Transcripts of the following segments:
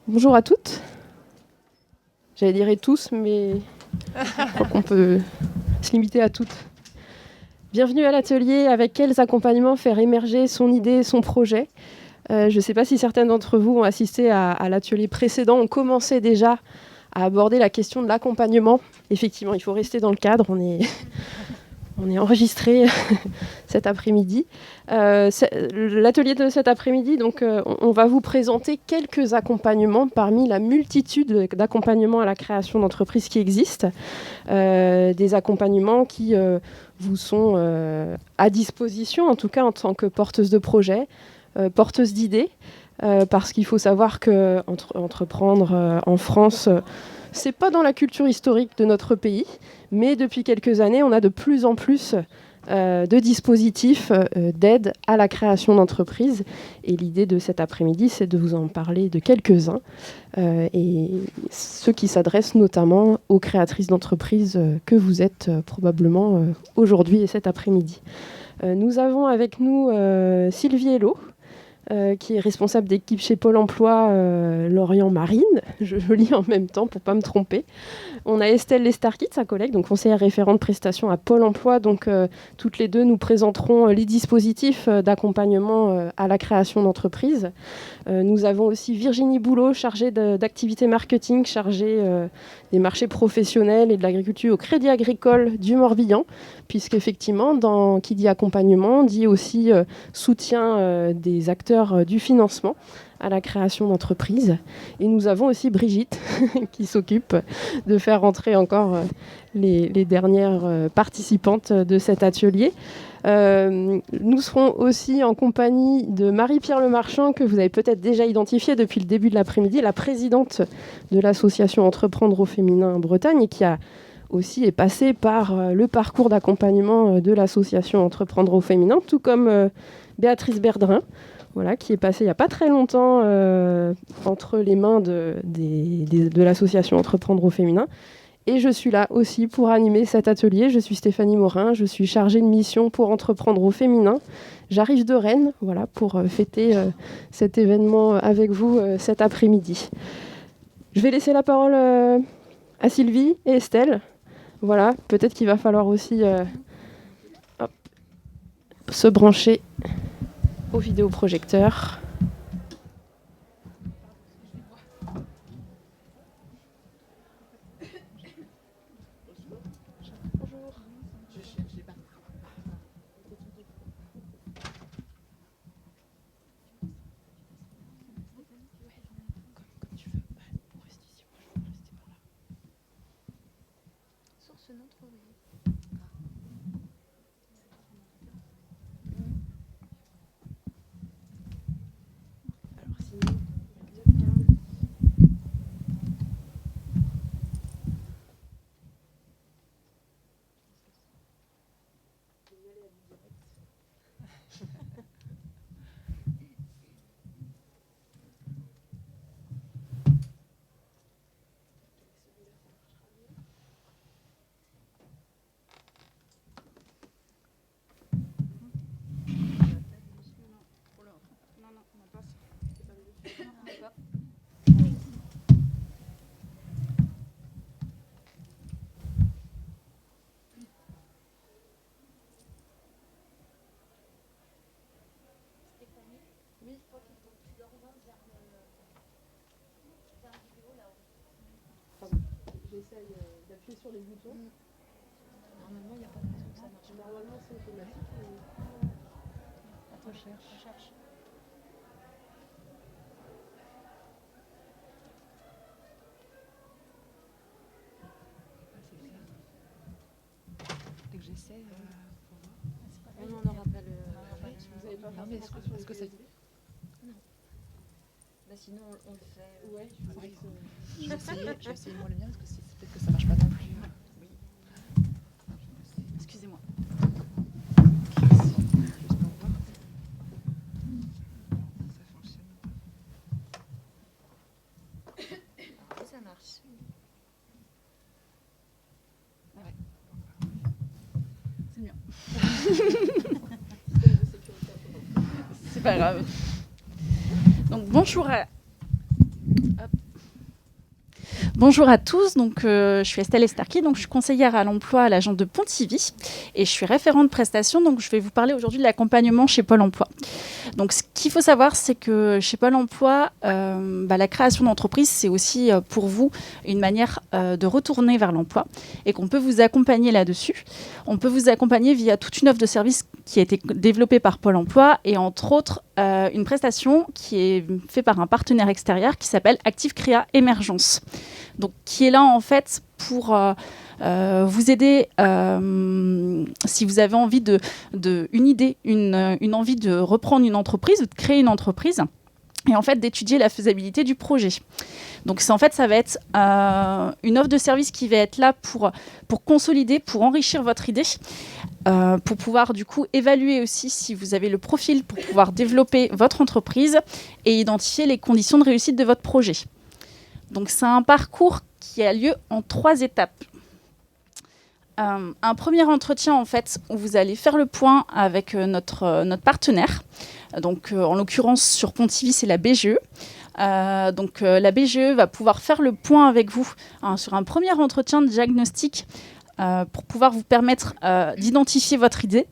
Bonjour à toutes. J'allais dire et tous, mais je crois qu'on peut se limiter à toutes. Bienvenue à l'atelier Avec quels accompagnements faire émerger son idée, son projet. Je ne sais pas si certains d'entre vous ont assisté à l'atelier précédent. On commençait déjà à aborder la question de l'accompagnement. Effectivement, il faut rester dans le cadre. On est enregistré cet après-midi. L'atelier de cet après-midi, donc, on va vous présenter quelques accompagnements parmi la multitude d'accompagnements à la création d'entreprises qui existent. Des accompagnements qui vous sont à disposition, en tout cas en tant que porteuse de projets, porteuse d'idées, parce qu'il faut savoir qu'entreprendre en France, c'est pas dans la culture historique de notre pays, mais depuis quelques années, on a de plus en plus de dispositifs d'aide à la création d'entreprises. Et l'idée de cet après-midi, c'est de vous en parler de quelques-uns, et ceux qui s'adressent notamment aux créatrices d'entreprises que vous êtes probablement aujourd'hui et cet après-midi. Nous avons avec nous Sylvie Hello, qui est responsable d'équipe chez Pôle emploi Lorient Marine. Je lis en même temps pour ne pas me tromper. On a Estelle Lestarkit, sa collègue, donc conseillère référente prestation à Pôle emploi. Donc, toutes les deux nous présenteront les dispositifs d'accompagnement à la création d'entreprises. Nous avons aussi Virginie Boulot, chargée d'activité marketing, chargée des marchés professionnels et de l'agriculture au Crédit Agricole du Morbihan, puisqu'effectivement, qui dit accompagnement, dit aussi soutien des acteurs du financement à la création d'entreprises. Et nous avons aussi Brigitte qui s'occupe de faire rentrer encore les dernières participantes de cet atelier. Nous serons aussi en compagnie de Marie-Pierre Lemarchand, que vous avez peut-être déjà identifiée depuis le début de l'après-midi, la présidente de l'association Entreprendre au féminin en Bretagne, et qui est passée par le parcours d'accompagnement de l'association Entreprendre au féminin, tout comme Béatrice Berdrin, qui est passée il n'y a pas très longtemps entre les mains de l'association Entreprendre au féminin. Et je suis là aussi pour animer cet atelier. Je suis Stéphanie Morin, je suis chargée de mission pour Entreprendre au féminin. J'arrive de Rennes, pour fêter cet événement avec vous cet après-midi. Je vais laisser la parole à Sylvie et Estelle. Peut-être qu'il va falloir aussi se brancher au vidéoprojecteur. J'essaye d'appuyer sur les boutons. Normalement, il n'y a pas de raison que ça marche. Normalement, c'est automatique. Recherche. Dès que j'essaie, pour voir. On n'aura pas le. Vous n'avez pas mais est-ce que ça. Non. Bah sinon, on le fait. Ouais, Oui. Je vais essayer moi le mien parce que peut-être que ça marche pas non plus. Oui. Excusez-moi. Juste pour voir. Ça fonctionne. Ça marche. Ouais. C'est mieux. C'est pas grave. Donc bonjour à... Hop. Bonjour à tous, donc, je suis Estelle Esterki, donc je suis conseillère à l'emploi à l'agence de Pontivy et je suis référente prestation, donc je vais vous parler aujourd'hui de l'accompagnement chez Pôle emploi. Donc ce qu'il faut savoir, c'est que chez Pôle emploi, la création d'entreprise, c'est aussi pour vous une manière de retourner vers l'emploi et qu'on peut vous accompagner là-dessus. On peut vous accompagner via toute une offre de services qui a été développée par Pôle emploi et entre autres une prestation qui est faite par un partenaire extérieur qui s'appelle Active Créa Émergence. Donc, qui est là en fait pour vous aider si vous avez envie une idée, une envie de reprendre une entreprise ou de créer une entreprise et en fait d'étudier la faisabilité du projet. Donc ça va être une offre de service qui va être là pour consolider, pour enrichir votre idée, pour pouvoir du coup évaluer aussi si vous avez le profil pour pouvoir développer votre entreprise et identifier les conditions de réussite de votre projet. Donc c'est un parcours qui a lieu en 3 étapes. Un premier entretien en fait où vous allez faire le point avec notre partenaire. Donc en l'occurrence sur Pontivy c'est la BGE. La BGE va pouvoir faire le point avec vous sur un premier entretien de diagnostic pour pouvoir vous permettre d'identifier votre idée,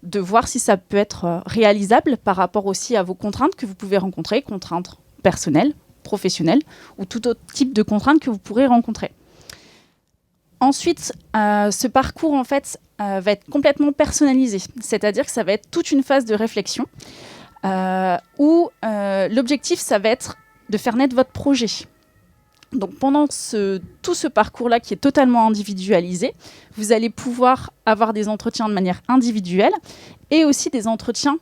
de voir si ça peut être réalisable par rapport aussi à vos contraintes que vous pouvez rencontrer, contraintes personnelles, professionnelles ou tout autre type de contraintes que vous pourrez rencontrer. Ensuite, ce parcours en fait va être complètement personnalisé, c'est-à-dire que ça va être toute une phase de réflexion où l'objectif ça va être de faire naître votre projet. Donc pendant tout ce parcours-là qui est totalement individualisé, vous allez pouvoir avoir des entretiens de manière individuelle et aussi des entretiens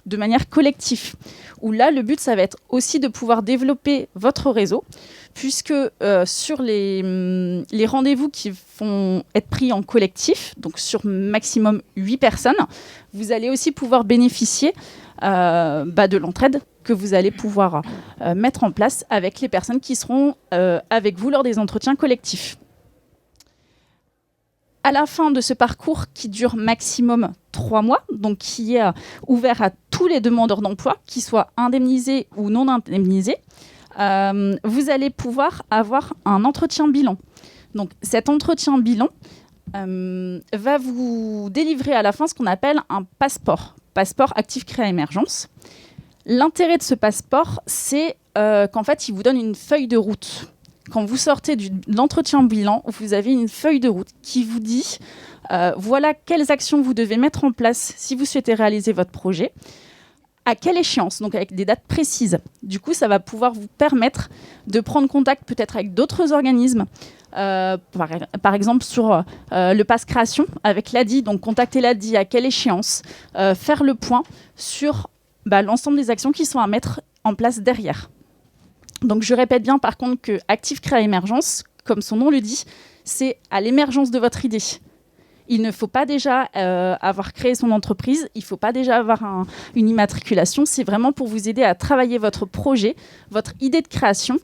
de manière collective, où là, le but, ça va être aussi de pouvoir développer votre réseau, puisque sur les rendez-vous qui vont être pris en collectif, donc sur maximum 8 personnes, vous allez aussi pouvoir bénéficier de l'entraide que vous allez pouvoir mettre en place avec les personnes qui seront avec vous lors des entretiens collectifs. À la fin de ce parcours qui dure maximum 3 mois, donc qui est ouvert à tous les demandeurs d'emploi, qu'ils soient indemnisés ou non indemnisés, vous allez pouvoir avoir un entretien bilan. Donc cet entretien bilan va vous délivrer à la fin ce qu'on appelle un passeport Active Créa Émergence. L'intérêt de ce passeport, c'est qu'en fait, il vous donne une feuille de route. Quand vous sortez de l'entretien bilan, vous avez une feuille de route qui vous dit voilà quelles actions vous devez mettre en place si vous souhaitez réaliser votre projet, à quelle échéance, donc avec des dates précises. Du coup, ça va pouvoir vous permettre de prendre contact peut-être avec d'autres organismes, par exemple sur le Pass Création avec l'ADI, donc contacter l'ADI à quelle échéance, faire le point sur l'ensemble des actions qui sont à mettre en place derrière. Donc je répète bien par contre que Active Créa Émergence, comme son nom le dit, c'est à l'émergence de votre idée. Il ne faut pas déjà avoir créé son entreprise, il ne faut pas déjà avoir une immatriculation, c'est vraiment pour vous aider à travailler votre projet, votre idée de création.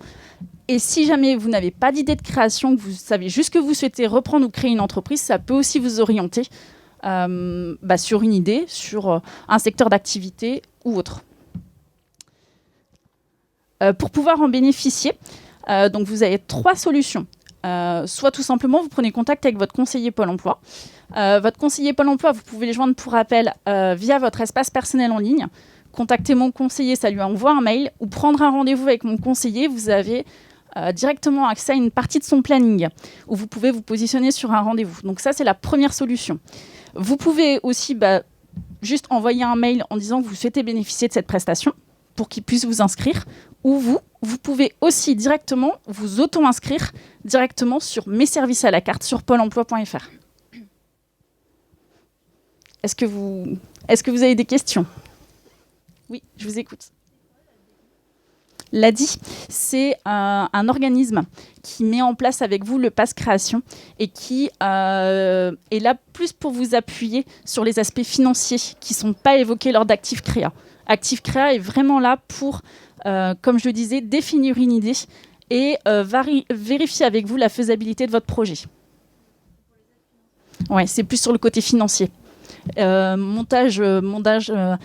Et si jamais vous n'avez pas d'idée de création, que vous savez juste que vous souhaitez reprendre ou créer une entreprise, ça peut aussi vous orienter sur une idée, sur un secteur d'activité ou autre. Pour pouvoir en bénéficier, donc vous avez 3 solutions. Soit tout simplement, vous prenez contact avec votre conseiller Pôle emploi. Votre conseiller Pôle emploi, vous pouvez le joindre pour appel via votre espace personnel en ligne. Contactez mon conseiller, ça lui envoie un mail, ou prendre un rendez-vous avec mon conseiller, vous avez directement accès à une partie de son planning, où vous pouvez vous positionner sur un rendez-vous. Donc ça, c'est la première solution. Vous pouvez aussi juste envoyer un mail en disant que vous souhaitez bénéficier de cette prestation, pour qu'il puisse vous inscrire, ou vous pouvez aussi directement vous auto-inscrire directement sur mes services à la carte sur pôle-emploi.fr. Est-ce que vous avez des questions ? Oui, je vous écoute. L'ADI, c'est un organisme qui met en place avec vous le Pass Création et qui est là plus pour vous appuyer sur les aspects financiers qui ne sont pas évoqués lors d'Active Créa. Active Créa est vraiment là pour, comme je le disais, définir une idée et vérifier avec vous la faisabilité de votre projet. Ouais, c'est plus sur le côté financier. Montage d'un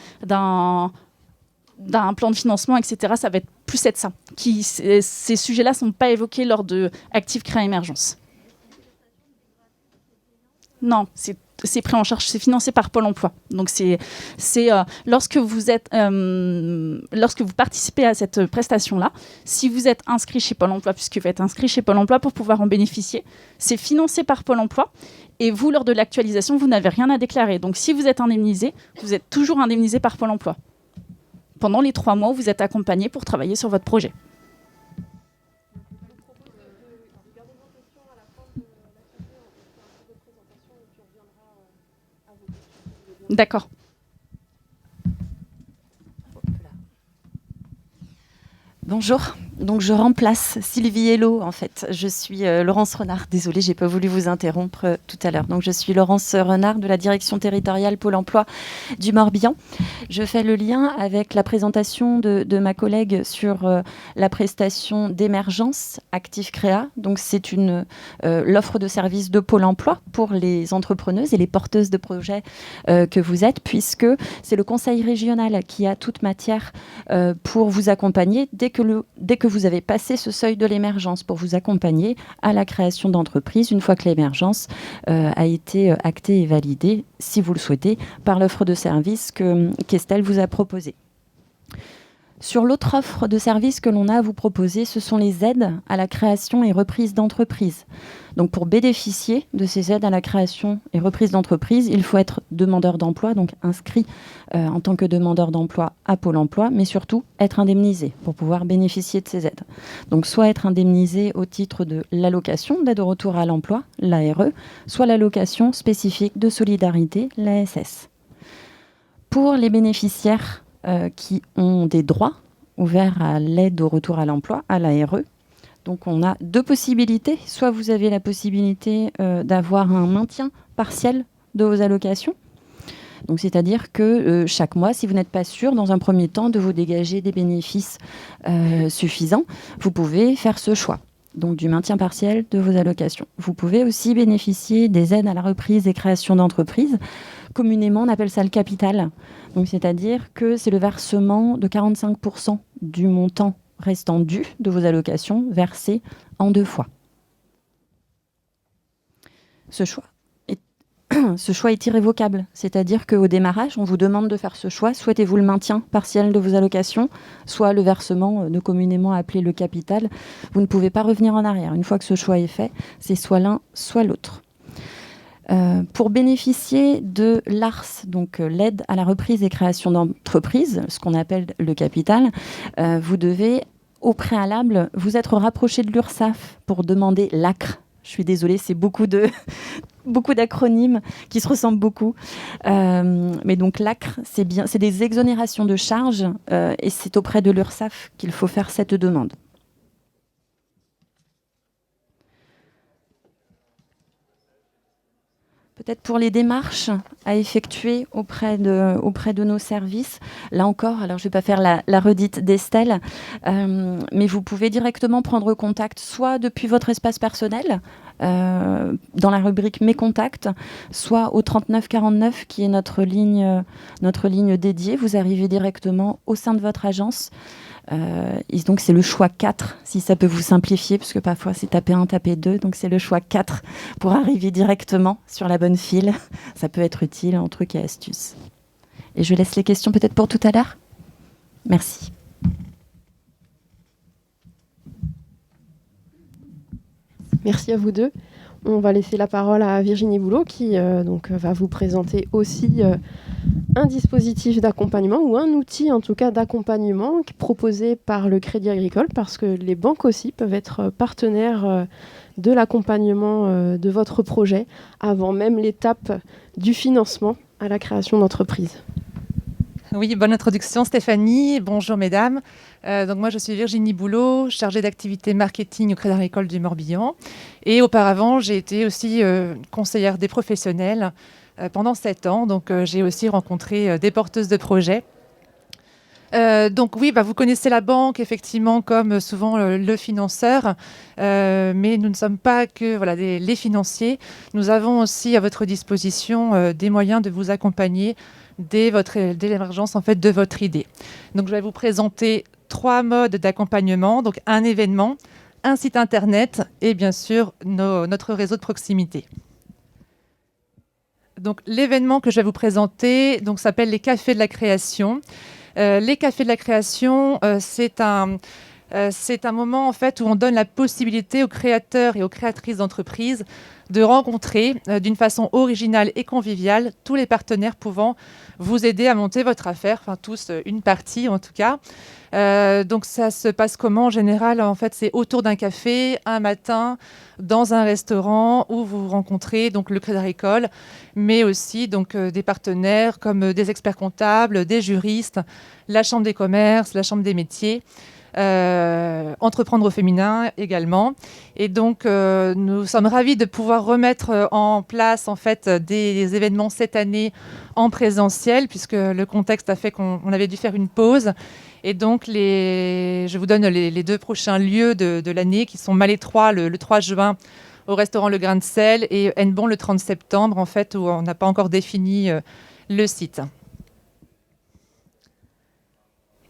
plan de financement, etc. Ça va être plus être ça. Ces sujets-là ne sont pas évoqués lors de Active Créa Émergence. Non, c'est pris en charge, c'est financé par Pôle emploi. Donc, lorsque vous participez à cette prestation-là, si vous êtes inscrit chez Pôle emploi, puisque vous êtes inscrit chez Pôle emploi pour pouvoir en bénéficier, c'est financé par Pôle emploi. Et vous, lors de l'actualisation, vous n'avez rien à déclarer. Donc, si vous êtes indemnisé, vous êtes toujours indemnisé par Pôle emploi. Pendant les 3 mois où vous êtes accompagné pour travailler sur votre projet. D'accord. Bonjour, donc je remplace Sylvie Hello en fait. Je suis Laurence Renard, désolée, j'ai pas voulu vous interrompre tout à l'heure. Donc je suis Laurence Renard de la direction territoriale Pôle emploi du Morbihan. Je fais le lien avec la présentation de ma collègue sur la prestation d'émergence Active Créa. Donc c'est l'offre de services de Pôle emploi pour les entrepreneuses et les porteuses de projets que vous êtes, puisque c'est le conseil régional qui a toute matière pour vous accompagner dès que vous avez passé ce seuil de l'émergence, pour vous accompagner à la création d'entreprise une fois que l'émergence a été actée et validée, si vous le souhaitez, par l'offre de service qu'Estelle vous a proposée. Sur l'autre offre de services que l'on a à vous proposer, ce sont les aides à la création et reprise d'entreprise. Donc pour bénéficier de ces aides à la création et reprise d'entreprise, il faut être demandeur d'emploi, donc inscrit en tant que demandeur d'emploi à Pôle emploi, mais surtout être indemnisé pour pouvoir bénéficier de ces aides. Donc soit être indemnisé au titre de l'allocation d'aide au retour à l'emploi, l'ARE, soit l'allocation spécifique de solidarité, l'ASS. Pour les bénéficiaires qui ont des droits ouverts à l'aide au retour à l'emploi, à l'ARE. Donc on a 2 possibilités. Soit vous avez la possibilité d'avoir un maintien partiel de vos allocations. Donc c'est-à-dire que chaque mois, si vous n'êtes pas sûr, dans un premier temps, de vous dégager des bénéfices suffisants, vous pouvez faire ce choix. Donc du maintien partiel de vos allocations. Vous pouvez aussi bénéficier des aides à la reprise et création d'entreprises. Communément, on appelle ça le capital. Donc, c'est-à-dire que c'est le versement de 45% du montant restant dû de vos allocations versé en 2 fois. Ce choix est irrévocable. C'est-à-dire qu'au démarrage, on vous demande de faire ce choix. Souhaitez-vous le maintien partiel de vos allocations, soit le versement de communément appelé le capital. Vous ne pouvez pas revenir en arrière. Une fois que ce choix est fait, c'est soit l'un, soit l'autre. Pour bénéficier de l'ARS, donc l'aide à la reprise et création d'entreprise, ce qu'on appelle le capital, vous devez au préalable vous être rapproché de l'URSSAF pour demander l'ACRE. Je suis désolée, c'est beaucoup d'acronymes qui se ressemblent beaucoup. Mais donc l'ACRE, c'est des exonérations de charges et c'est auprès de l'URSSAF qu'il faut faire cette demande. Peut-être pour les démarches à effectuer auprès de nos services. Là encore, alors je ne vais pas faire la redite d'Estelle, mais vous pouvez directement prendre contact soit depuis votre espace personnel, dans la rubrique Mes contacts, soit au 3949 qui est notre ligne dédiée. Vous arrivez directement au sein de votre agence. Et donc c'est le choix 4, si ça peut vous simplifier, parce que parfois c'est taper 1, taper 2, donc c'est le choix 4 pour arriver directement sur la bonne file. Ça peut être utile en trucs et astuces. Et je laisse les questions peut-être pour tout à l'heure. Merci. Merci à vous deux. On va laisser la parole à Virginie Boulot qui va vous présenter aussi un dispositif d'accompagnement ou un outil en tout cas d'accompagnement proposé par le Crédit Agricole, parce que les banques aussi peuvent être partenaires de l'accompagnement de votre projet avant même l'étape du financement à la création d'entreprise. Oui, bonne introduction Stéphanie. Bonjour mesdames. Donc moi je suis Virginie Boulot, chargée d'activité marketing au Crédit Agricole du Morbihan. Et auparavant j'ai été aussi conseillère des professionnels pendant 7 ans. Donc j'ai aussi rencontré des porteuses de projets. Donc oui, vous connaissez la banque effectivement comme souvent le financeur, mais nous ne sommes pas que les financiers. Nous avons aussi à votre disposition des moyens de vous accompagner dès l'émergence en fait de votre idée. Donc je vais vous présenter 3 modes d'accompagnement, donc un événement, un site internet et bien sûr notre réseau de proximité. Donc, l'événement que je vais vous présenter s'appelle les Cafés de la Création. Les Cafés de la Création, c'est un moment en fait où on donne la possibilité aux créateurs et aux créatrices d'entreprises de rencontrer d'une façon originale et conviviale tous les partenaires pouvant vous aider à monter votre affaire, enfin tous, une partie en tout cas. Donc ça se passe comment en général? En fait, c'est autour d'un café, un matin, dans un restaurant où vous rencontrez donc le Crédit Agricole, mais aussi des partenaires comme des experts comptables, des juristes, la Chambre des commerces, la Chambre des métiers. Entreprendre au féminin également. Et donc, nous sommes ravis de pouvoir remettre en place en fait des événements cette année en présentiel, puisque le contexte a fait qu'on avait dû faire une pause. Et donc, je vous donne les 2 prochains lieux de l'année, qui sont Malétroit le 3 juin au restaurant Le Grain de Sel et Hennebont le 30 septembre, en fait, où on n'a pas encore défini le site.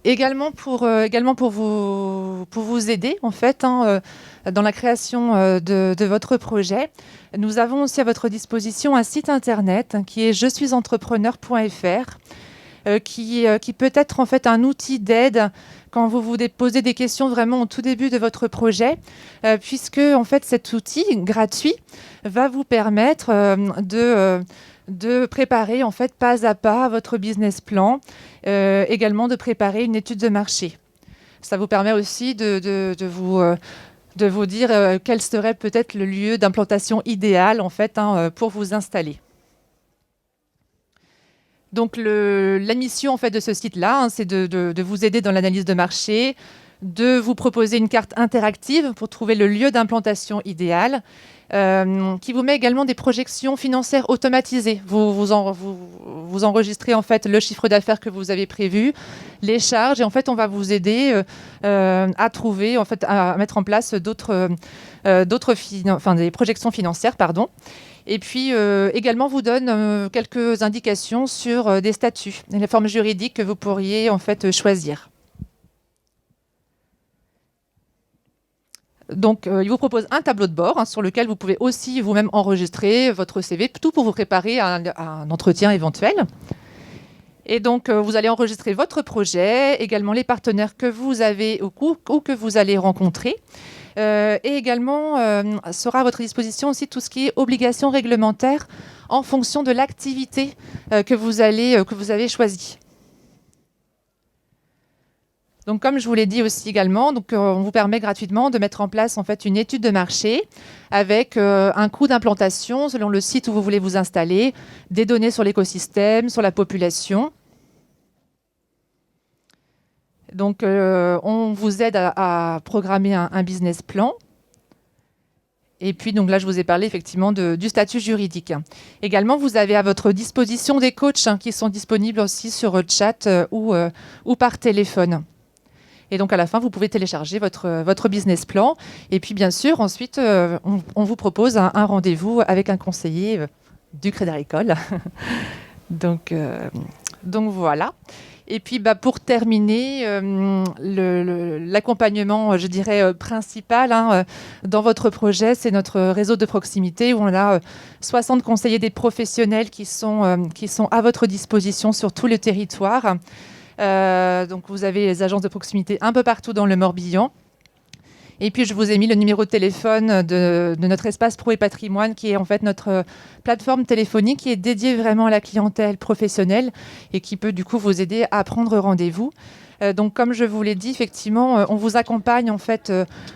Également pour vous aider en fait dans la création de votre projet, nous avons aussi à votre disposition un site internet qui est je-suis-entrepreneur.fr qui peut être en fait un outil d'aide quand vous vous posez des questions vraiment au tout début de votre projet, puisque en fait cet outil gratuit va vous permettre de préparer en fait pas à pas votre business plan, également de préparer une étude de marché. Ça vous permet aussi de vous dire quel serait peut-être le lieu d'implantation idéal en fait pour vous installer. Donc la mission en fait de ce site-là, c'est de vous aider dans l'analyse de marché, de vous proposer une carte interactive pour trouver le lieu d'implantation idéal, qui vous met également des projections financières automatisées. Vous enregistrez en fait le chiffre d'affaires que vous avez prévu, les charges, et en fait on va vous aider à trouver, en fait, à mettre en place des projections financières, pardon. Et puis également vous donne quelques indications sur des statuts et les formes juridiques que vous pourriez en fait choisir. Donc, il vous propose un tableau de bord sur lequel vous pouvez aussi vous-même enregistrer votre CV, tout pour vous préparer à un entretien éventuel. Et donc, vous allez enregistrer votre projet, également les partenaires que vous avez ou que vous allez rencontrer. Et également, sera à votre disposition aussi tout ce qui est obligations réglementaires en fonction de l'activité que vous avez choisie. Donc, comme je vous l'ai dit aussi également, on vous permet gratuitement de mettre en place en fait une étude de marché avec un coût d'implantation selon le site où vous voulez vous installer, des données sur l'écosystème, sur la population. Donc, on vous aide à programmer un business plan. Et puis, donc là, je vous ai parlé effectivement du statut juridique. Également, vous avez à votre disposition des coachs qui sont disponibles aussi sur chat ou par téléphone. Et donc, à la fin, vous pouvez télécharger votre business plan. Et puis, bien sûr, ensuite, on vous propose un rendez-vous avec un conseiller du Crédit Agricole. donc, voilà. Et puis, pour terminer, l'accompagnement, je dirais, principal dans votre projet, c'est notre réseau de proximité où on a 60 conseillers des professionnels qui sont à votre disposition sur tout le territoire. Donc, vous avez les agences de proximité un peu partout dans le Morbihan. Et puis, je vous ai mis le numéro de téléphone de notre espace pro et patrimoine, qui est en fait notre plateforme téléphonique qui est dédiée vraiment à la clientèle professionnelle et qui peut du coup vous aider à prendre rendez-vous. Donc, comme je vous l'ai dit, effectivement, on vous accompagne en fait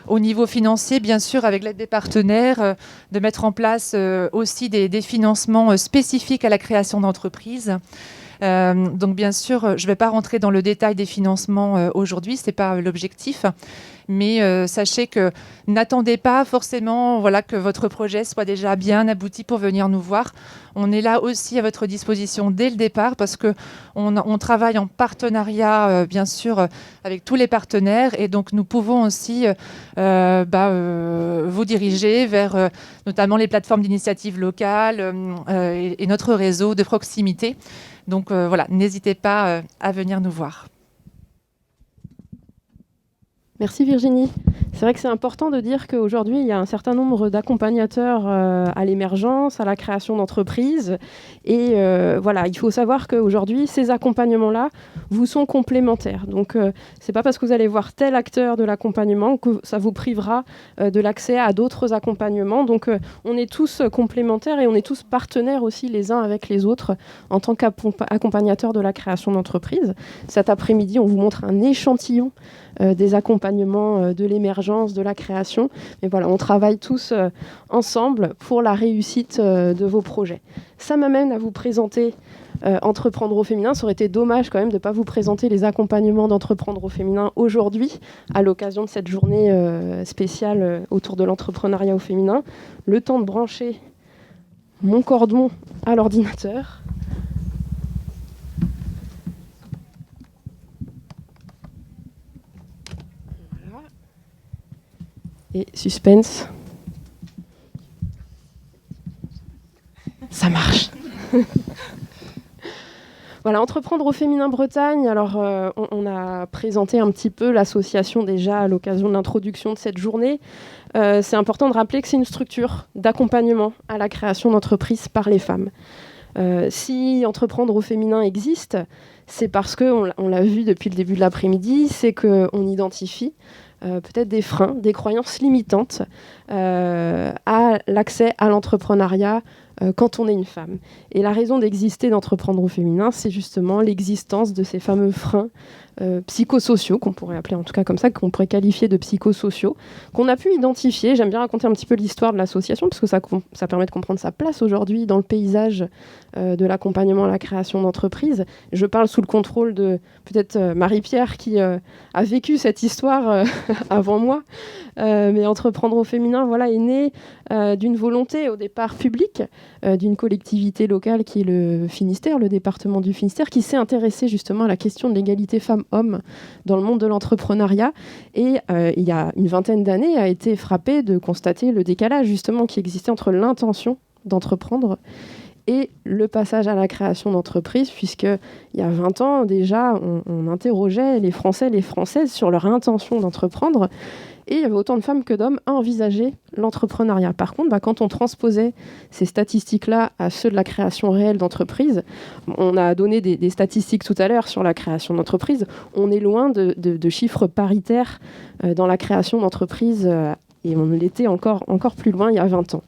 au niveau financier, bien sûr, avec l'aide des partenaires, de mettre en place aussi des financements spécifiques à la création d'entreprises. Donc bien sûr, je ne vais pas rentrer dans le détail des financements aujourd'hui, ce n'est pas l'objectif, mais sachez que n'attendez pas forcément que votre projet soit déjà bien abouti pour venir nous voir. On est là aussi à votre disposition dès le départ parce qu'on travaille en partenariat, bien sûr, avec tous les partenaires et donc nous pouvons aussi vous diriger vers notamment les plateformes d'initiatives locales et notre réseau de proximité. Donc voilà, n'hésitez pas à venir nous voir. Merci Virginie. C'est vrai que c'est important de dire qu'aujourd'hui, il y a un certain nombre d'accompagnateurs à l'émergence, à la création d'entreprises. Et voilà, il faut savoir qu'aujourd'hui, ces accompagnements-là vous sont complémentaires. Donc, c'est pas parce que vous allez voir tel acteur de l'accompagnement que ça vous privera de l'accès à d'autres accompagnements. Donc, on est tous complémentaires et on est tous partenaires aussi les uns avec les autres en tant qu'accompagnateurs de la création d'entreprise. Cet après-midi, on vous montre un échantillon des accompagnements de l'émergence, de la création. Mais voilà, on travaille tous ensemble pour la réussite de vos projets. Ça m'amène à vous présenter Entreprendre au féminin. Ça aurait été dommage quand même de ne pas vous présenter les accompagnements d'Entreprendre au féminin aujourd'hui, à l'occasion de cette journée spéciale autour de l'entrepreneuriat au féminin. Le temps de brancher mon cordon à l'ordinateur. Et suspense. Ça marche. Voilà, Entreprendre au féminin Bretagne. Alors, on a présenté un petit peu l'association déjà à l'occasion de l'introduction de cette journée. C'est important de rappeler que c'est une structure d'accompagnement à la création d'entreprises par les femmes. Si Entreprendre au féminin existe, c'est parce que, on l'a vu depuis le début de l'après-midi, c'est qu'on identifie peut-être des freins, des croyances limitantes à l'accès à l'entrepreneuriat quand on est une femme. Et la raison d'exister d'Entreprendre au féminin, c'est justement l'existence de ces fameux freins psychosociaux, qu'on pourrait appeler en tout cas comme ça, qu'on pourrait qualifier de psychosociaux, qu'on a pu identifier. J'aime bien raconter un petit peu l'histoire de l'association, parce que ça permet de comprendre sa place aujourd'hui dans le paysage de l'accompagnement à la création d'entreprises. Je parle sous le contrôle de peut-être Marie-Pierre, qui a vécu cette histoire avant moi. Mais Entreprendre au féminin, voilà, est né d'une volonté au départ publique, d'une collectivité locale qui est le Finistère, le département du Finistère, qui s'est intéressé justement à la question de l'égalité femmes-hommes dans le monde de l'entrepreneuriat. Et il y a une vingtaine d'années, a été frappé de constater le décalage justement qui existait entre l'intention d'entreprendre et le passage à la création d'entreprise, puisqu'il y a 20 ans déjà, on interrogeait les Français et les Françaises sur leur intention d'entreprendre. Et il y avait autant de femmes que d'hommes à envisager l'entrepreneuriat. Par contre, quand on transposait ces statistiques-là à ceux de la création réelle d'entreprise, on a donné des statistiques tout à l'heure sur la création d'entreprise, on est loin de chiffres paritaires dans la création d'entreprise, et on l'était encore plus loin il y a 20 ans.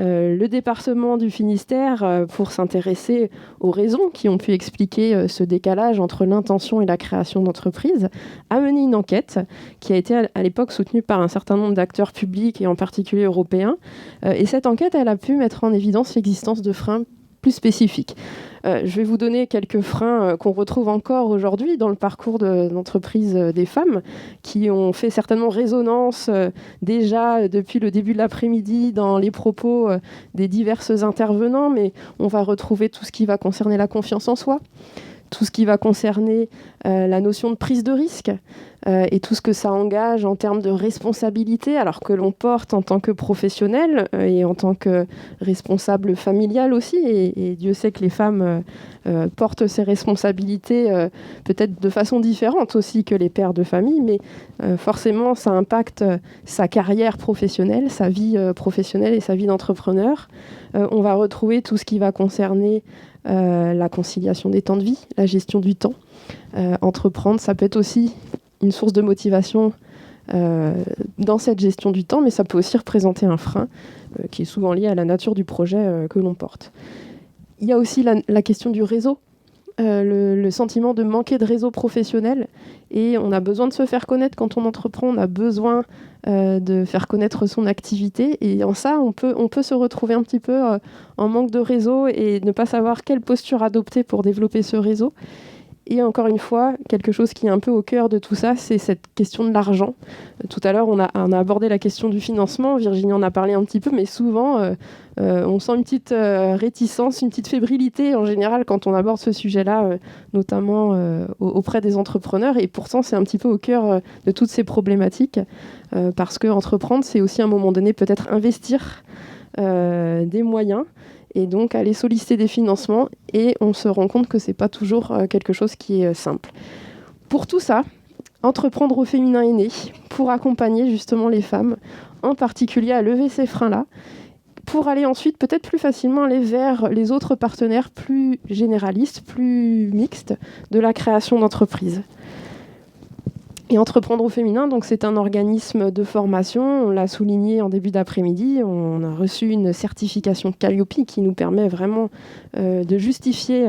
Le département du Finistère, pour s'intéresser aux raisons qui ont pu expliquer ce décalage entre l'intention et la création d'entreprise, a mené une enquête qui a été à l'époque soutenue par un certain nombre d'acteurs publics et en particulier européens. Et cette enquête, elle a pu mettre en évidence l'existence de freins plus spécifiques. Je vais vous donner quelques freins qu'on retrouve encore aujourd'hui dans le parcours d'entreprise des femmes, qui ont fait certainement résonance déjà depuis le début de l'après-midi dans les propos des diverses intervenants, mais on va retrouver tout ce qui va concerner la confiance en soi, tout ce qui va concerner la notion de prise de risque et tout ce que ça engage en termes de responsabilité, alors que l'on porte en tant que professionnel et en tant que responsable familial aussi. Et Dieu sait que les femmes portent ces responsabilités peut-être de façon différente aussi que les pères de famille, mais forcément ça impacte sa carrière professionnelle, sa vie professionnelle et sa vie d'entrepreneur. On va retrouver tout ce qui va concerner la conciliation des temps de vie, la gestion du temps. Entreprendre, ça peut être aussi une source de motivation dans cette gestion du temps, mais ça peut aussi représenter un frein qui est souvent lié à la nature du projet que l'on porte. Il y a aussi la question du réseau, le sentiment de manquer de réseau professionnel, et on a besoin de se faire connaître quand on entreprend, on a besoin de faire connaître son activité, et en ça on peut se retrouver un petit peu en manque de réseau et ne pas savoir quelle posture adopter pour développer ce réseau. Et encore une fois, quelque chose qui est un peu au cœur de tout ça, c'est cette question de l'argent. Tout à l'heure, on a abordé la question du financement. Virginie en a parlé un petit peu, mais souvent, on sent une petite réticence, une petite fébrilité en général quand on aborde ce sujet-là, notamment auprès des entrepreneurs. Et pourtant, c'est un petit peu au cœur de toutes ces problématiques, parce que entreprendre, c'est aussi à un moment donné peut-être investir des moyens, et donc aller solliciter des financements, et on se rend compte que c'est pas toujours quelque chose qui est simple. Pour tout ça, Entreprendre au féminin est né pour accompagner justement les femmes, en particulier à lever ces freins-là, pour aller ensuite peut-être plus facilement aller vers les autres partenaires plus généralistes, plus mixtes de la création d'entreprises. Et Entreprendre au féminin, donc c'est un organisme de formation, on l'a souligné en début d'après-midi, on a reçu une certification Calliope qui nous permet vraiment de justifier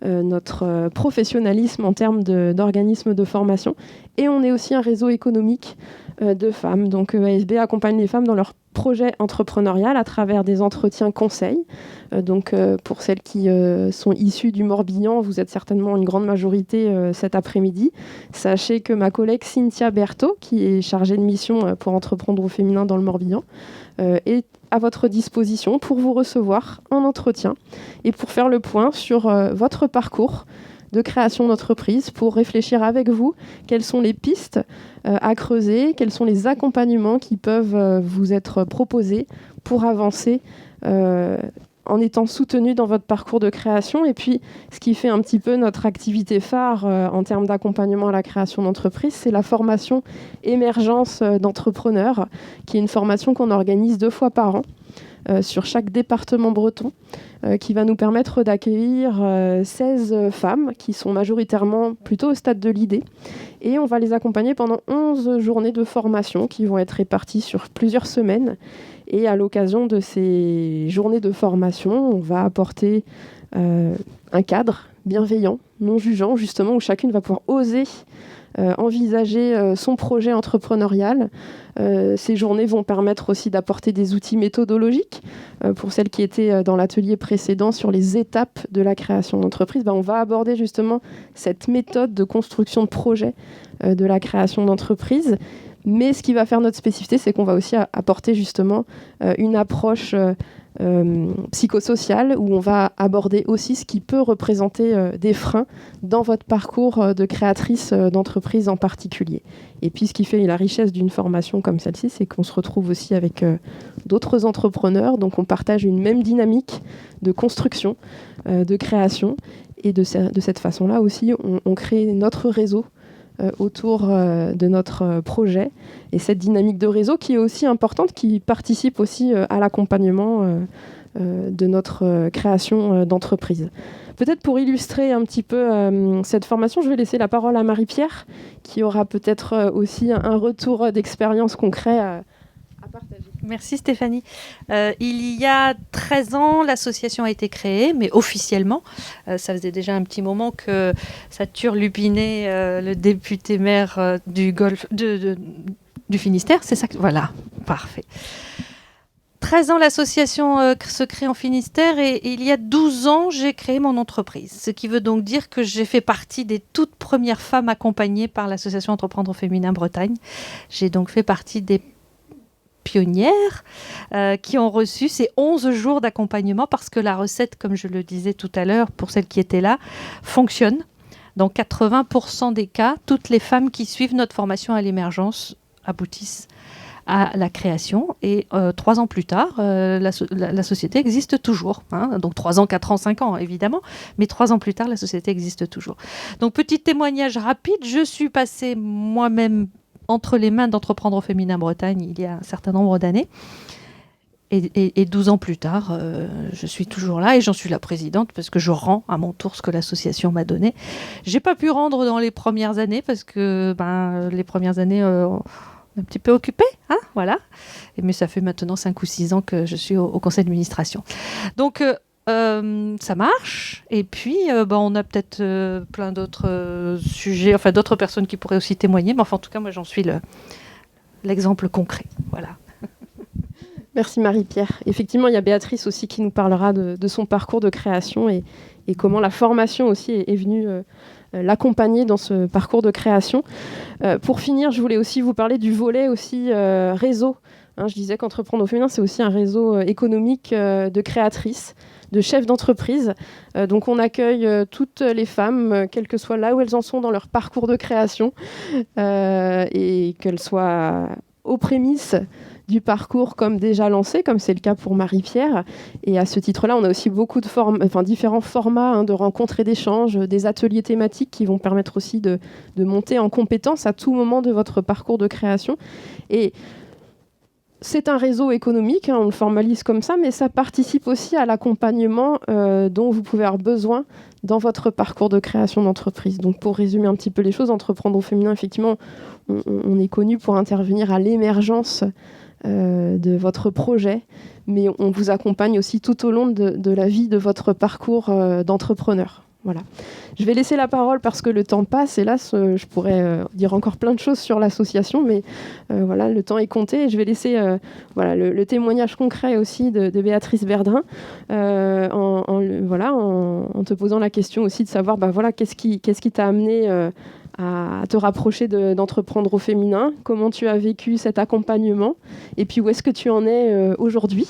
notre professionnalisme en termes d'organisme de formation. Et on est aussi un réseau économique de femmes. Donc EASB accompagne les femmes dans leur projet entrepreneurial à travers des entretiens conseils. Pour celles qui sont issues du Morbihan, vous êtes certainement une grande majorité cet après-midi. Sachez que ma collègue Cynthia Berthaud, qui est chargée de mission pour Entreprendre au féminin dans le Morbihan, est à votre disposition pour vous recevoir en entretien et pour faire le point sur votre parcours de création d'entreprise, pour réfléchir avec vous quelles sont les pistes à creuser, quels sont les accompagnements qui peuvent vous être proposés pour avancer en étant soutenu dans votre parcours de création. Et puis, ce qui fait un petit peu notre activité phare en termes d'accompagnement à la création d'entreprise, c'est la formation émergence d'entrepreneurs, qui est une formation qu'on organise 2 fois par an sur chaque département breton, qui va nous permettre d'accueillir 16 femmes qui sont majoritairement plutôt au stade de l'idée. Et on va les accompagner pendant 11 journées de formation qui vont être réparties sur plusieurs semaines. Et à l'occasion de ces journées de formation, on va apporter un cadre bienveillant, non jugeant, justement, où chacune va pouvoir oser envisager son projet entrepreneurial. Ces journées vont permettre aussi d'apporter des outils méthodologiques. Pour celles qui étaient dans l'atelier précédent sur les étapes de la création d'entreprise, on va aborder justement cette méthode de construction de projet de la création d'entreprise. Mais ce qui va faire notre spécificité, c'est qu'on va aussi apporter justement une approche psychosociale, où on va aborder aussi ce qui peut représenter des freins dans votre parcours de créatrice d'entreprise en particulier. Et puis ce qui fait la richesse d'une formation comme celle-ci, c'est qu'on se retrouve aussi avec d'autres entrepreneurs, donc on partage une même dynamique de construction, de création, et de cette façon-là aussi, on crée notre réseau autour de notre projet, et cette dynamique de réseau qui est aussi importante, qui participe aussi à l'accompagnement de notre création d'entreprise. Peut-être pour illustrer un petit peu cette formation, je vais laisser la parole à Marie-Pierre, qui aura peut-être aussi un retour d'expérience concret à partager. Merci Stéphanie. Il y a 13 ans, l'association a été créée, mais officiellement. Ça faisait déjà un petit moment que ça turlupinait le député maire du Finistère. C'est ça voilà, parfait. 13 ans, l'association se crée en Finistère, et il y a 12 ans, j'ai créé mon entreprise. Ce qui veut donc dire que j'ai fait partie des toutes premières femmes accompagnées par l'association Entreprendre au féminin Bretagne. J'ai donc fait partie des pionnières qui ont reçu ces 11 jours d'accompagnement, parce que la recette, comme je le disais tout à l'heure, pour celles qui étaient là, fonctionne. Dans 80% des cas, toutes les femmes qui suivent notre formation à l'émergence aboutissent à la création, et 3 ans plus tard, la société existe toujours. Donc 3 ans, 4 ans, 5 ans évidemment, mais 3 ans plus tard, la société existe toujours. Donc petit témoignage rapide, je suis passée moi-même entre les mains d'Entreprendre au féminin Bretagne il y a un certain nombre d'années. Et 12 ans plus tard, je suis toujours là, et j'en suis la présidente parce que je rends à mon tour ce que l'association m'a donné. J'ai pas pu rendre dans les premières années parce que les premières années, on est un petit peu occupé, voilà. Mais ça fait maintenant 5 ou 6 ans que je suis au conseil d'administration. Donc ça marche, et puis on a peut-être plein d'autres sujets, enfin d'autres personnes qui pourraient aussi témoigner, mais enfin en tout cas moi j'en suis l'exemple concret, voilà. Merci Marie-Pierre. Effectivement, il y a Béatrice aussi qui nous parlera de son parcours de création et comment la formation aussi est venue l'accompagner dans ce parcours de création. Pour finir, je voulais aussi vous parler du volet aussi réseau. Je disais qu'Entreprendre au féminin, c'est aussi un réseau économique de créatrices, de chefs d'entreprise. Donc on accueille toutes les femmes, quelles que soient là où elles en sont dans leur parcours de création, et qu'elles soient aux prémices du parcours comme déjà lancé, comme c'est le cas pour Marie-Pierre. Et à ce titre-là, on a aussi beaucoup de différents formats de rencontres et d'échanges, des ateliers thématiques qui vont permettre aussi de monter en compétence à tout moment de votre parcours de création. Et c'est un réseau économique, on le formalise comme ça, mais ça participe aussi à l'accompagnement dont vous pouvez avoir besoin dans votre parcours de création d'entreprise. Donc pour résumer un petit peu les choses, Entreprendre au féminin, effectivement, on est connu pour intervenir à l'émergence de votre projet, mais on vous accompagne aussi tout au long de la vie de votre parcours d'entrepreneur. Voilà. Je vais laisser la parole parce que le temps passe. Hélas, je pourrais dire encore plein de choses sur l'association, mais voilà, le temps est compté. Et je vais laisser le témoignage concret aussi de Béatrice Berdrin en te posant la question aussi de savoir qu'est-ce qui t'a amené à te rapprocher d'Entreprendre au féminin, comment tu as vécu cet accompagnement et puis où est-ce que tu en es aujourd'hui.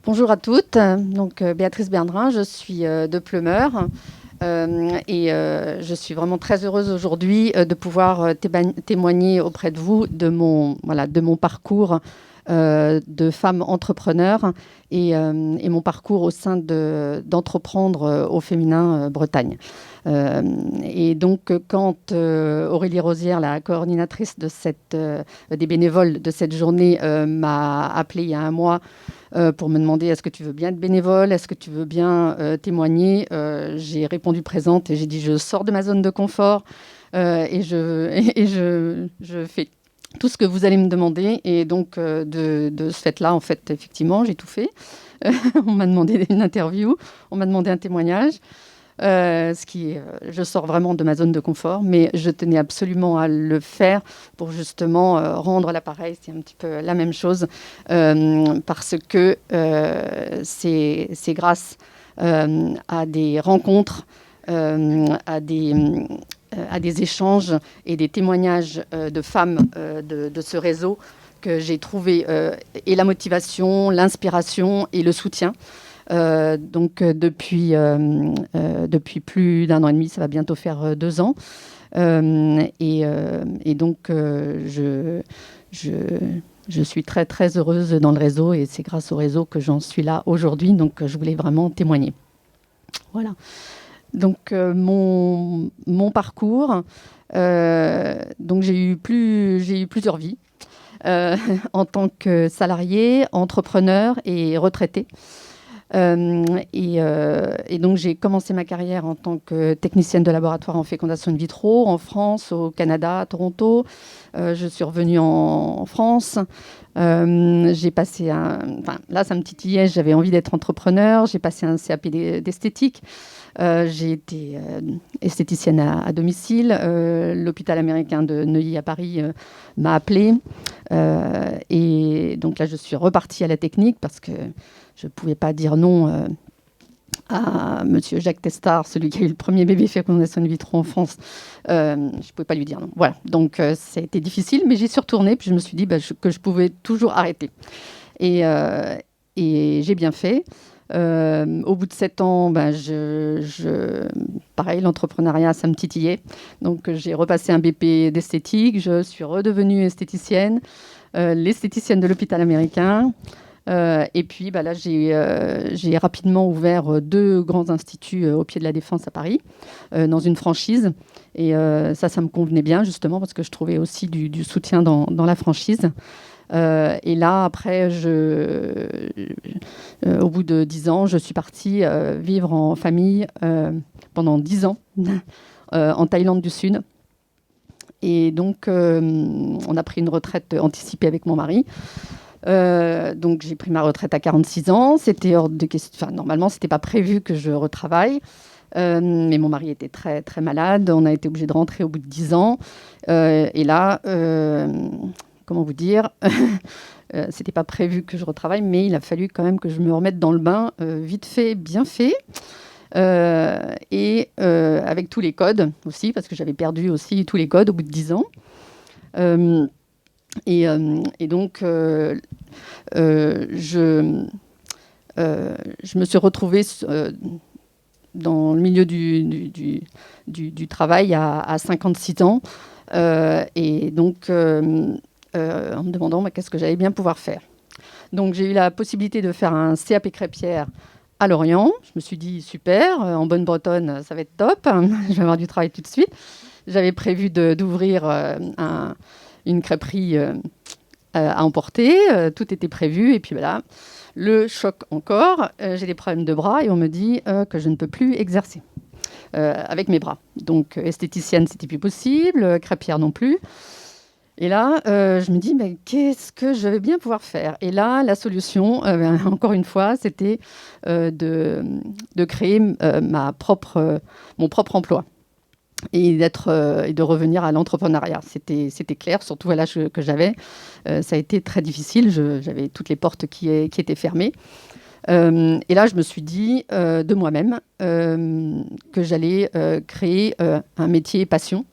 Bonjour à toutes, donc Béatrice Berdrin, je suis de Pleumeur et je suis vraiment très heureuse aujourd'hui de pouvoir témoigner auprès de vous de mon parcours de femme entrepreneur et mon parcours au sein d'Entreprendre au féminin Bretagne. Et donc, quand Aurélie Rosière, la coordinatrice des bénévoles de cette journée, m'a appelée il y a un mois pour me demander est-ce que tu veux bien être bénévole, est-ce que tu veux bien témoigner, j'ai répondu présente et j'ai dit je sors de ma zone de confort et je fais tout ce que vous allez me demander. Et donc, de ce fait-là, en fait, effectivement, j'ai tout fait. On m'a demandé une interview, on m'a demandé un témoignage. Je sors vraiment de ma zone de confort, mais je tenais absolument à le faire pour justement rendre l'appareil, c'est un petit peu la même chose, parce que c'est grâce à des rencontres, à des échanges et des témoignages de femmes de ce réseau que j'ai trouvé et la motivation, l'inspiration et le soutien. Donc depuis plus d'un an et demi, ça va bientôt faire 2 ans. Et donc je suis très très heureuse dans le réseau et c'est grâce au réseau que j'en suis là aujourd'hui. Donc je voulais vraiment témoigner. Voilà. Donc mon parcours, donc j'ai eu plusieurs vies en tant que salariée, entrepreneur et retraitée. Et donc j'ai commencé ma carrière en tant que technicienne de laboratoire en fécondation in vitro en France, au Canada, à Toronto. Je suis revenue en France. J'ai passé là ça me titillait, j'avais envie d'être entrepreneur. J'ai passé un CAP d'esthétique. J'ai été esthéticienne à domicile. L'hôpital américain de Neuilly à Paris m'a appelée. Et donc là, je suis repartie à la technique parce que je ne pouvais pas dire non à monsieur Jacques Testard, celui qui a eu le premier bébé fécondation in vitro en France. Je ne pouvais pas lui dire non. Voilà. Donc, ça a été difficile, mais j'y suis retournée. Puis je me suis dit que je pouvais toujours arrêter. Et j'ai bien fait. Au bout de 7 ans, pareil, l'entrepreneuriat, ça me titillait. Donc, j'ai repassé un BP d'esthétique. Je suis redevenue esthéticienne, l'esthéticienne de l'hôpital américain. Et puis, là, j'ai rapidement ouvert 2 grands instituts au pied de la Défense à Paris, dans une franchise. Et ça me convenait bien, justement, parce que je trouvais aussi du soutien dans la franchise. Et là, après, au bout de 10 ans, je suis partie vivre en famille pendant 10 ans en Thaïlande du Sud. Et donc, on a pris une retraite anticipée avec mon mari. Donc, j'ai pris ma retraite à 46 ans. C'était hors de question. Normalement, ce n'était pas prévu que je retravaille. Mais mon mari était très, très malade. On a été obligés de rentrer au bout de 10 ans. Et là... comment vous dire, c'était pas prévu que je retravaille, mais il a fallu quand même que je me remette dans le bain, vite fait, bien fait, et avec tous les codes aussi, parce que j'avais perdu aussi tous les codes au bout de 10 ans. Et donc, je me suis retrouvée dans le milieu du travail à 56 ans, Et donc, en me demandant qu'est-ce que j'allais bien pouvoir faire. Donc, j'ai eu la possibilité de faire un CAP crêpière à Lorient. Je me suis dit, super, en bonne bretonne, ça va être top. Je vais avoir du travail tout de suite. J'avais prévu d'ouvrir une crêperie à emporter. Tout était prévu. Et puis voilà, le choc encore. J'ai des problèmes de bras et on me dit que je ne peux plus exercer avec mes bras. Donc, esthéticienne, c'était plus possible. Crêpière non plus. Et là, je me dis, mais qu'est-ce que je vais bien pouvoir faire ? Et là, la solution, encore une fois, c'était de créer mon propre emploi et de revenir à l'entrepreneuriat. C'était clair, surtout à l'âge que j'avais. Ça a été très difficile. J'avais toutes les portes qui étaient fermées. Et là, je me suis dit de moi-même que j'allais créer un métier passion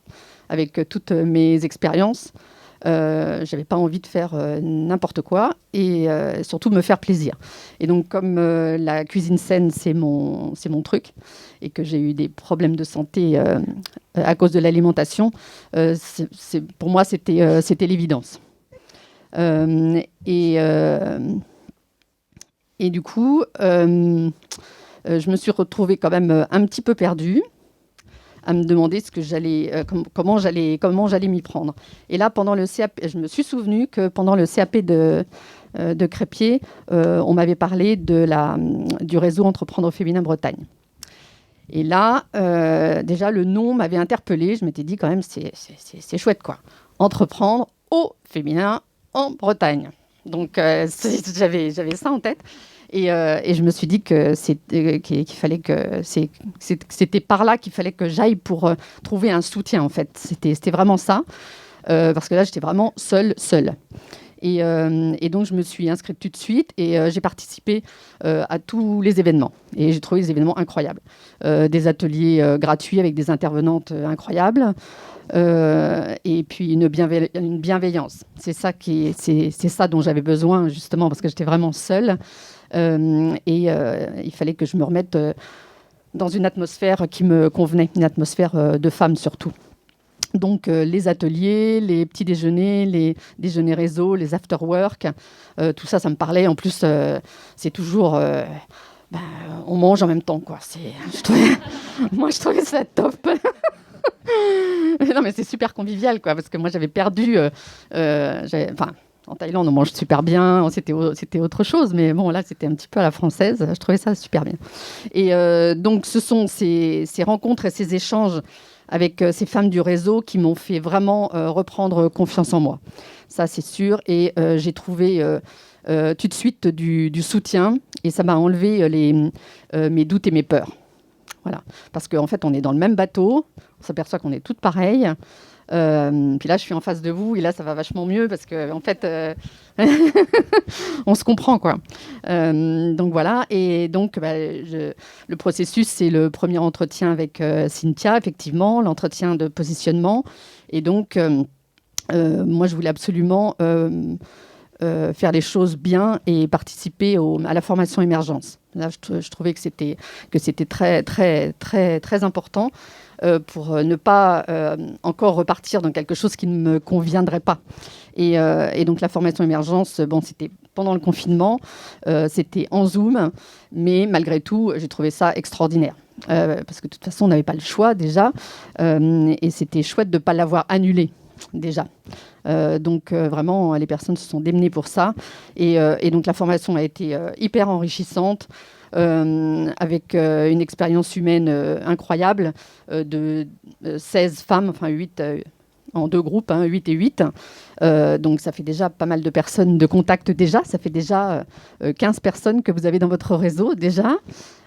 avec toutes mes expériences. J'avais pas envie de faire n'importe quoi et surtout me faire plaisir. Et donc, comme la cuisine saine, c'est mon truc, et que j'ai eu des problèmes de santé à cause de l'alimentation, pour moi, c'était l'évidence. Et du coup, je me suis retrouvée quand même un petit peu perdue, à me demander comment j'allais m'y prendre. Et là, pendant le CAP, je me suis souvenu que pendant le CAP de Crêpier, on m'avait parlé du réseau Entreprendre Féminin Bretagne. Et là, déjà, le nom m'avait interpellée. Je m'étais dit quand même, c'est chouette, quoi. Entreprendre au féminin en Bretagne. Donc, j'avais ça en tête. Et je me suis dit qu'il fallait que c'était par là qu'il fallait que j'aille pour trouver un soutien, en fait. C'était vraiment ça, parce que là, j'étais vraiment seule. Et donc, je me suis inscrite tout de suite et j'ai participé à tous les événements. Et j'ai trouvé des événements incroyables. Des ateliers gratuits avec des intervenantes incroyables. Et puis une bienveillance. C'est ça dont j'avais besoin, justement, parce que j'étais vraiment seule. Il fallait que je me remette dans une atmosphère qui me convenait, une atmosphère de femme surtout. Donc les ateliers, les petits déjeuners, les déjeuners réseau, les after-work, tout ça, ça me parlait. En plus, c'est toujours... on mange en même temps, quoi. Moi, je trouvais ça top. Non, mais c'est super convivial, quoi, parce que moi, j'avais perdu... en Thaïlande, on mange super bien, c'était autre chose, mais bon, là, c'était un petit peu à la française. Je trouvais ça super bien. Et donc, ce sont ces rencontres et ces échanges avec ces femmes du réseau qui m'ont fait vraiment reprendre confiance en moi. Ça, c'est sûr. Et j'ai trouvé tout de suite du soutien et ça m'a enlevé mes doutes et mes peurs. Voilà. Parce qu'en fait, on est dans le même bateau. On s'aperçoit qu'on est toutes pareilles. Puis là, je suis en face de vous et là, ça va vachement mieux parce que en fait, on se comprend, quoi. Donc voilà. Et donc, le processus, c'est le premier entretien avec Cynthia, effectivement, l'entretien de positionnement. Et donc, moi, je voulais absolument faire les choses bien et participer à la formation émergence. Là, je trouvais que c'était très, très, très, très important. Pour ne pas encore repartir dans quelque chose qui ne me conviendrait pas. Et donc la formation émergence, c'était pendant le confinement, c'était en Zoom, mais malgré tout, j'ai trouvé ça extraordinaire. Parce que de toute façon, on n'avait pas le choix déjà, et c'était chouette de ne pas l'avoir annulé déjà. Donc vraiment, les personnes se sont démenées pour ça. Et donc la formation a été hyper enrichissante. Avec une expérience humaine incroyable de 16 femmes, enfin 8 en deux groupes, 8 et 8. Donc ça fait déjà pas mal de personnes de contact déjà. Ça fait déjà 15 personnes que vous avez dans votre réseau déjà.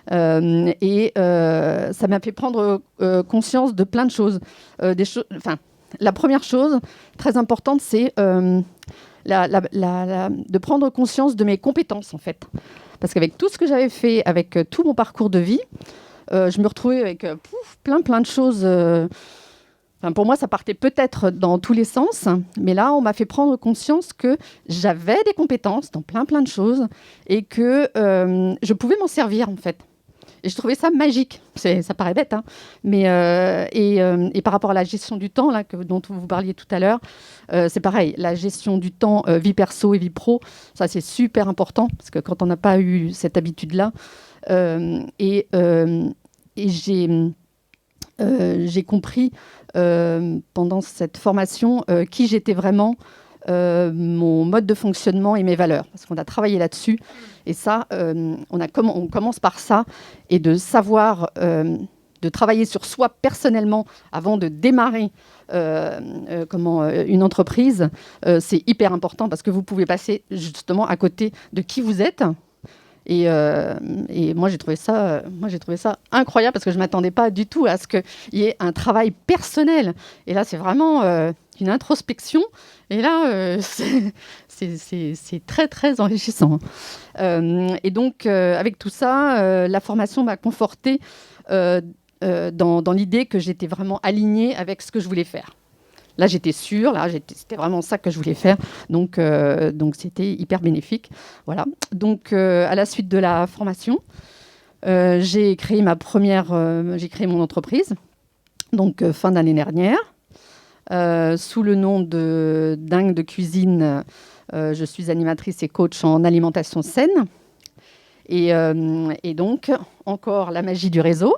Ça m'a fait prendre conscience de plein de choses. La première chose très importante, c'est de prendre conscience de mes compétences, en fait. Parce qu'avec tout ce que j'avais fait, avec tout mon parcours de vie, je me retrouvais avec plein de choses. Pour moi, ça partait peut-être dans tous les sens, mais là, on m'a fait prendre conscience que j'avais des compétences dans plein de choses et que je pouvais m'en servir, en fait. Et je trouvais ça magique. Ça paraît bête, hein. Mais, et par rapport à la gestion du temps, là, dont vous parliez tout à l'heure, c'est pareil. La gestion du temps, vie perso et vie pro, ça, c'est super important. Parce que quand on n'a pas eu cette habitude-là, et j'ai compris pendant cette formation qui j'étais vraiment, mon mode de fonctionnement et mes valeurs, parce qu'on a travaillé là-dessus. Et ça, on commence par ça, et de savoir, de travailler sur soi personnellement avant de démarrer une entreprise, c'est hyper important, parce que vous pouvez passer justement à côté de qui vous êtes. Et moi, j'ai trouvé ça incroyable, parce que je ne m'attendais pas du tout à ce qu'il y ait un travail personnel. Et là, c'est vraiment une introspection. Et là, c'est très, très enrichissant. Et donc, avec tout ça, la formation m'a confortée dans l'idée que j'étais vraiment alignée avec ce que je voulais faire. Là, j'étais sûre, c'était vraiment ça que je voulais faire. Donc c'était hyper bénéfique. Voilà. Donc, à la suite de la formation, j'ai créé mon entreprise, donc fin d'année dernière, sous le nom de Dingue de Cuisine. Je suis animatrice et coach en alimentation saine. Et donc, encore la magie du réseau.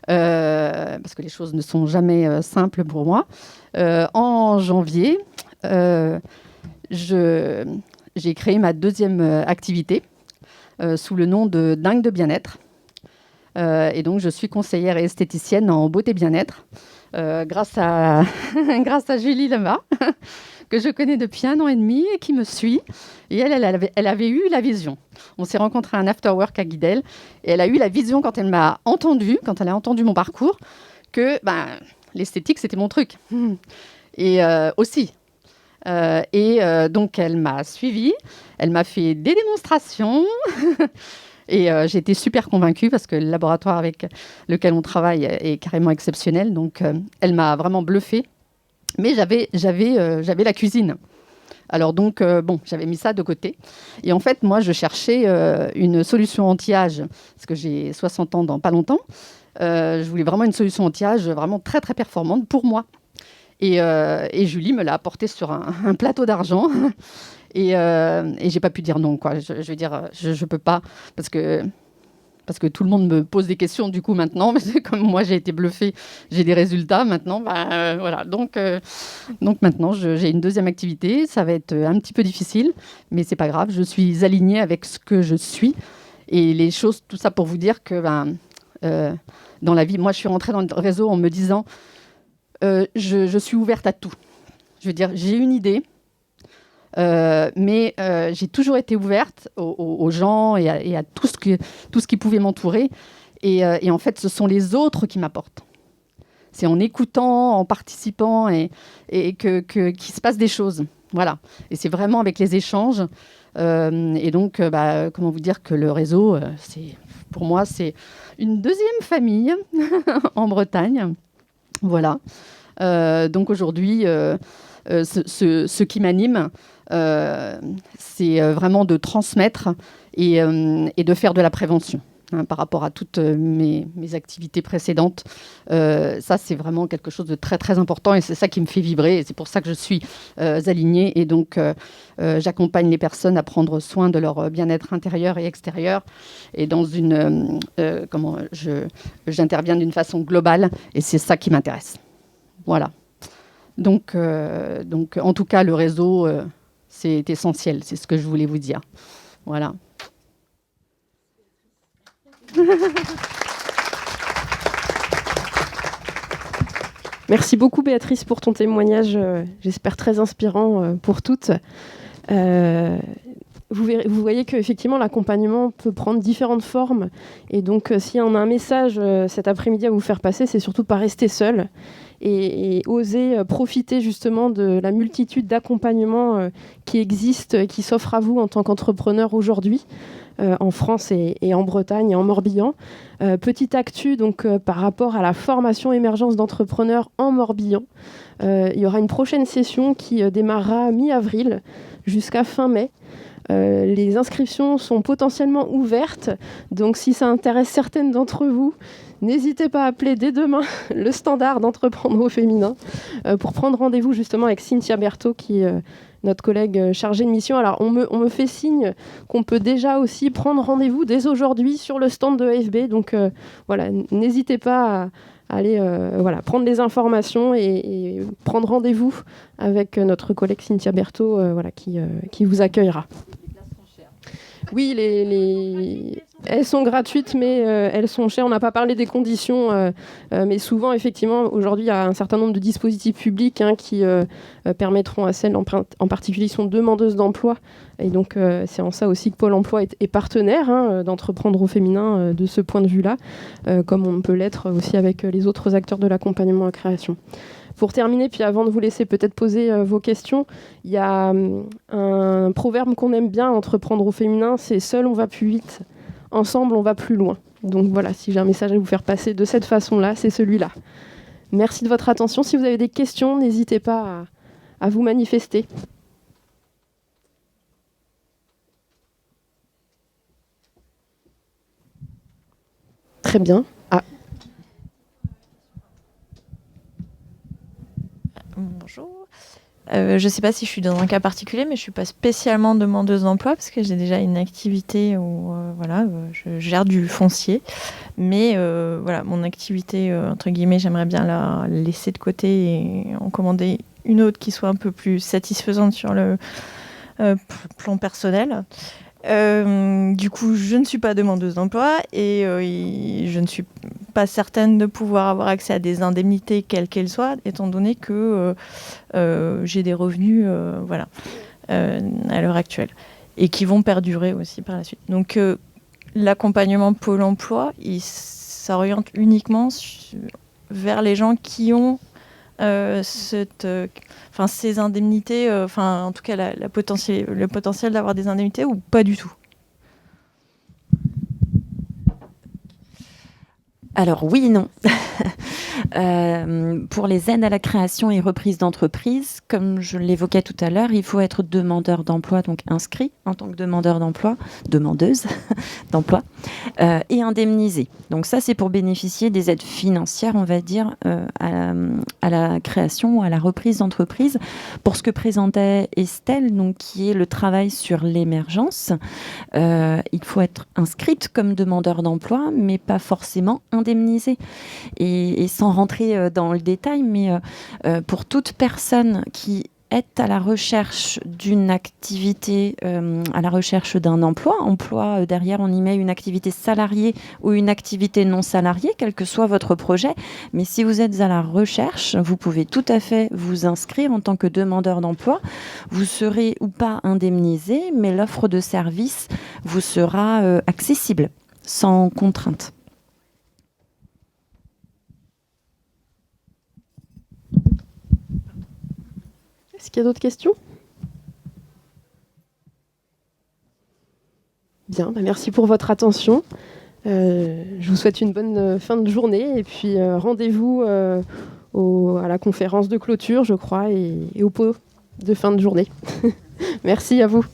Parce que les choses ne sont jamais simples pour moi. En janvier, j'ai créé ma deuxième activité sous le nom de Dingue de Bien-être. Et donc, je suis conseillère et esthéticienne en beauté bien-être grâce à Julie Lama, que je connais depuis 1 an et demi et qui me suit. Et elle avait eu la vision. On s'est rencontrés à un after-work à Guidel, et elle a eu la vision quand elle a entendu mon parcours, que l'esthétique, c'était mon truc. Et aussi. Donc, elle m'a suivie, elle m'a fait des démonstrations, et j'ai été super convaincue, parce que le laboratoire avec lequel on travaille est carrément exceptionnel. Donc, elle m'a vraiment bluffée. Mais j'avais la cuisine. Alors donc, j'avais mis ça de côté. Et en fait, moi, je cherchais une solution anti-âge, parce que j'ai 60 ans dans pas longtemps. Je voulais vraiment une solution anti-âge vraiment très, très performante pour moi. Et Julie me l'a apporté sur un plateau d'argent. Et j'ai pas pu dire non, quoi. Je veux dire, je peux pas, parce que tout le monde me pose des questions du coup maintenant, mais c'est comme moi j'ai été bluffée, j'ai des résultats maintenant, voilà. Donc maintenant j'ai une deuxième activité, ça va être un petit peu difficile, mais c'est pas grave, je suis alignée avec ce que je suis, et les choses, tout ça pour vous dire que dans la vie, moi je suis rentrée dans le réseau en me disant je suis ouverte à tout. Je veux dire, j'ai une idée. Mais j'ai toujours été ouverte aux gens et à tout ce qui pouvait m'entourer. Et en fait, ce sont les autres qui m'apportent. C'est en écoutant, en participant qu'il se passe des choses. Voilà. Et c'est vraiment avec les échanges. Et donc, comment vous dire que le réseau, pour moi, c'est une deuxième famille en Bretagne. Voilà. Donc aujourd'hui, ce qui m'anime, c'est vraiment de transmettre et de faire de la prévention, par rapport à toutes mes activités précédentes. Ça, c'est vraiment quelque chose de très, très important, et c'est ça qui me fait vibrer, et c'est pour ça que je suis alignée. Et donc, j'accompagne les personnes à prendre soin de leur bien-être intérieur et extérieur. Et dans j'interviens d'une façon globale, et c'est ça qui m'intéresse. Voilà. Donc, en tout cas, le réseau, c'est essentiel. C'est ce que je voulais vous dire. Voilà. Merci beaucoup, Béatrice, pour ton témoignage, j'espère très inspirant pour toutes. Vous voyez qu'effectivement, l'accompagnement peut prendre différentes formes. Et donc, si on a un message cet après-midi à vous faire passer, c'est surtout de ne pas rester seul et oser profiter justement de la multitude d'accompagnements qui existent et qui s'offrent à vous en tant qu'entrepreneur aujourd'hui, en France et en Bretagne et en Morbihan. Petite actu donc, par rapport à la formation émergence d'entrepreneurs en Morbihan. Il y aura une prochaine session qui démarrera mi-avril jusqu'à fin mai. Les inscriptions sont potentiellement ouvertes, donc si ça intéresse certaines d'entre vous, n'hésitez pas à appeler dès demain le standard d'Entreprendre au féminin pour prendre rendez-vous justement avec Cynthia Berthaud, qui est notre collègue chargée de mission. Alors, on me fait signe qu'on peut déjà aussi prendre rendez-vous dès aujourd'hui sur le stand de AFB. Donc, voilà, n'hésitez pas à aller prendre les informations et prendre rendez-vous avec notre collègue Cynthia Berthaud qui vous accueillera. Oui, elles sont gratuites, mais elles sont chères. On n'a pas parlé des conditions, mais souvent, effectivement, aujourd'hui, il y a un certain nombre de dispositifs publics qui permettront à celles, en particulier, qui sont demandeuses d'emploi. Et donc, c'est en ça aussi que Pôle emploi est partenaire d'Entreprendre au féminin de ce point de vue-là, comme on peut l'être aussi avec les autres acteurs de l'accompagnement à la création. Pour terminer, puis avant de vous laisser peut-être poser vos questions, il y a un proverbe qu'on aime bien, Entreprendre au féminin, c'est « Seul on va plus vite, ensemble on va plus loin ». Donc voilà, si j'ai un message à vous faire passer de cette façon-là, c'est celui-là. Merci de votre attention. Si vous avez des questions, n'hésitez pas à vous manifester. Très bien. Bonjour. Je ne sais pas si je suis dans un cas particulier, mais je ne suis pas spécialement demandeuse d'emploi parce que j'ai déjà une activité où je gère du foncier. Mais mon activité, entre guillemets, j'aimerais bien la laisser de côté et en commander une autre qui soit un peu plus satisfaisante sur le plan personnel. Du coup, je ne suis pas demandeuse d'emploi et je ne suis pas certaine de pouvoir avoir accès à des indemnités quelles qu'elles soient, étant donné que j'ai des revenus à l'heure actuelle et qui vont perdurer aussi par la suite. Donc, l'accompagnement Pôle emploi, il s'oriente uniquement vers les gens qui ont ces indemnités, en tout cas le potentiel d'avoir des indemnités ou pas du tout? Alors oui et non. Pour les aides à la création et reprise d'entreprise, comme je l'évoquais tout à l'heure, il faut être demandeur d'emploi, donc inscrit en tant que demandeur d'emploi, demandeuse d'emploi, et indemnisé. Donc ça, c'est pour bénéficier des aides financières, on va dire, à la création ou à la reprise d'entreprise. Pour ce que présentait Estelle, donc, qui est le travail sur l'émergence, il faut être inscrite comme demandeur d'emploi, mais pas forcément indemnisé. Et sans rentrer dans le détail, mais pour toute personne qui est à la recherche d'une activité, à la recherche d'un emploi, derrière on y met une activité salariée ou une activité non salariée, quel que soit votre projet, mais si vous êtes à la recherche, vous pouvez tout à fait vous inscrire en tant que demandeur d'emploi. Vous serez ou pas indemnisé, mais l'offre de service vous sera accessible, sans contrainte. Est-ce qu'il y a d'autres questions? Bien, merci pour votre attention. Je vous souhaite une bonne fin de journée et puis rendez-vous à la conférence de clôture, je crois, et au pot de fin de journée. Merci à vous.